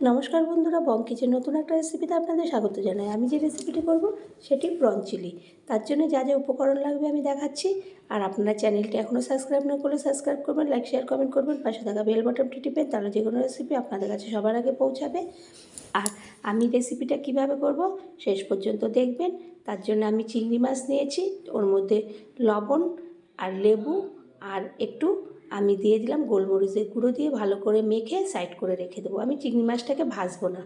নমস্কার বন্ধুরা, বং কিচেন নতুন একটা রেসিপিতে আপনাদের স্বাগত জানাই। আমি যে রেসিপিটি করব সেটি প্রন চিলি। তার জন্য যা যা উপকরণ লাগবে আমি দেখাচ্ছি। আর আপনারা চ্যানেলটি এখনও সাবস্ক্রাইব না করলে সাবস্ক্রাইব করবেন, লাইক শেয়ার কমেন্ট করবেন, পাশে থাকা বেল বাটনটি টিপেন, তাহলে যে কোনো রেসিপি আপনাদের কাছে সবার আগে পৌঁছাবে। আর আমি রেসিপিটা কিভাবে করব শেষ পর্যন্ত দেখবেন। তার জন্য আমি চিংড়ি মাছ নিয়েছি, ওর মধ্যে লবণ আর লেবু আর একটু আমি দিয়ে দিলাম গোলমরিচের গুঁড়ো দিয়ে ভালো করে মেখে সাইড করে রেখে দেবো। আমি চিংড়ি মাছটাকে ভাজবো না,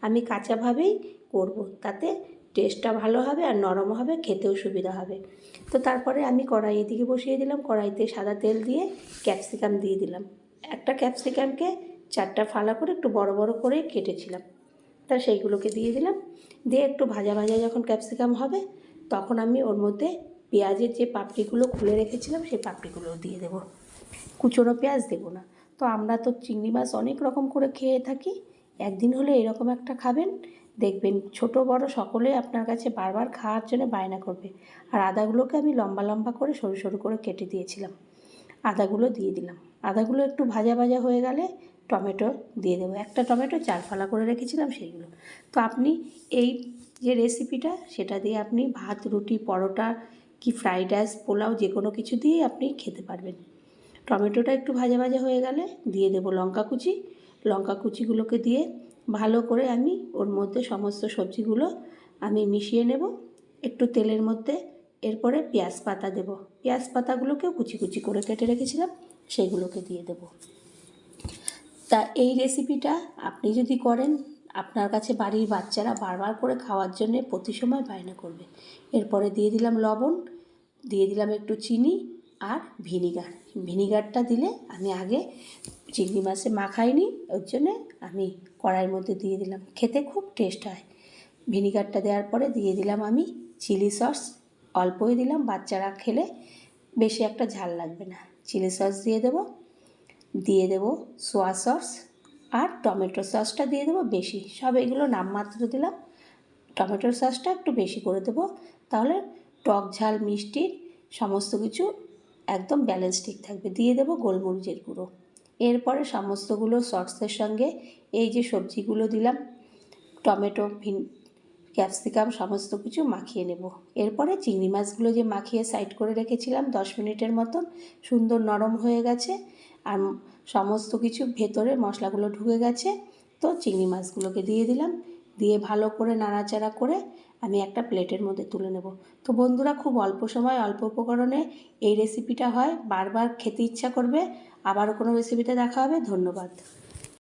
আমি কাঁচাভাবেই করব, তাতে টেস্টটা ভালো হবে আর নরম হবে, খেতেও সুবিধা হবে। তো তারপরে আমি কড়াই এদিকে বসিয়ে দিলাম, কড়াইতে সাদা তেল দিয়ে ক্যাপসিকাম দিয়ে দিলাম। একটা ক্যাপসিকামকে 4টা ফালা করে একটু বড় বড় করে কেটেছিলাম, তা সেইগুলোকে দিয়ে দিলাম। দিয়ে একটু ভাজা ভাজা যখন ক্যাপসিকাম হবে তখন আমি ওর মধ্যে পেঁয়াজের যে পাপড়িগুলো খুলে রেখেছিলাম সেই পাপড়িগুলো দিয়ে দেবো। কুচনো পেঁয়াজ দেবো না। তো আমরা তো চিংড়ি মাছ অনেক রকম করে খেয়ে থাকি, একদিন হলে এরকম একটা খাবেন, দেখবেন ছোট বড় সকলে আপনার কাছে বারবার খাওয়ার জন্য বায়না করবে। আর আদাগুলোকে আমি লম্বা লম্বা করে সরু সরু করে কেটে দিয়েছিলাম, আদাগুলো দিয়ে দিলাম। আদাগুলো একটু ভাজা ভাজা হয়ে গেলে টমেটো দিয়ে দেবো। একটা টমেটো 4 ফালা করে রেখেছিলাম সেইগুলো। তো আপনি এই যে রেসিপিটা সেটা দিয়ে আপনি ভাত, রুটি, পরোটা কি ফ্রাইড রাইস, পোলাও যে কোনো কিছু দিয়েই আপনি খেতে পারবেন। টমেটোটা একটু ভাজা ভাজা হয়ে গেলে দিয়ে দেবো লঙ্কা কুচি। লঙ্কা কুচিগুলোকে দিয়ে ভালো করে আমি ওর মধ্যে সমস্ত সবজিগুলো আমি মিশিয়ে নেব একটু তেলের মধ্যে। এরপরে পেঁয়াজ পাতা দেব, পেঁয়াজ পাতাগুলোকেও কুচি কুচি করে কেটে রেখেছিলাম সেগুলোকে দিয়ে দেব। তা এই রেসিপিটা আপনি যদি করেন, আপনার কাছে বাড়ির বাচ্চারা বারবার করে খাওয়ার জন্যে প্রতি সময় বায়না করবে। এরপরে দিয়ে দিলাম লবণ, দিয়ে দিলাম একটু চিনি আর ভিনিগার। ভিনিগারটা দিলে আমি আগে চিংড়ি মাছে মাখাইনি, ওর জন্যে আমি কড়াইয়ের মধ্যে দিয়ে দিলাম, খেতে খুব টেস্ট হয়। ভিনিগারটা দেওয়ার পরে দিয়ে দিলাম আমি চিলি সস, অল্পই দিলাম, বাচ্চারা খেলে বেশি একটা ঝাল লাগবে না। চিলি সস দিয়ে দেবো, দিয়ে দেবো সোয়া সস আর টমেটো সসটা দিয়ে দেবো বেশি, সব এগুলো নামমাত্র দিলাম। টমেটোর সসটা একটু বেশি করে দেবো, তাহলে টক ঝাল মিষ্টির সমস্ত কিছু একদম ব্যালেন্স ঠিক থাকবে। দিয়ে দেবো গোলমরিচের গুঁড়ো। এরপরে সমস্তগুলো সসের সঙ্গে এই যে সবজিগুলো দিলাম, টমেটো, ক্যাপসিকাম, সমস্ত কিছু মাখিয়ে নেব। এরপরে চিংড়ি মাছগুলো যে মাখিয়ে সাইড করে রেখেছিলাম 10 মিনিটের মতন, সুন্দর নরম হয়ে গেছে আর সমস্ত কিছু ভেতরে মশলাগুলো ঢুকে গেছে। তো চিংড়ি মাছগুলোকে দিয়ে দিলাম, দিয়ে ভালো করে নাড়াচাড়া করে আমি একটা প্লেটের মধ্যে তুলে নেব। তো বন্ধুরা, খুব অল্প সময় অল্প উপকরণে এই রেসিপিটা হয়, বারবার খেতে ইচ্ছা করবে। আবারও কোনো রেসিপিতে দেখা হবে। ধন্যবাদ।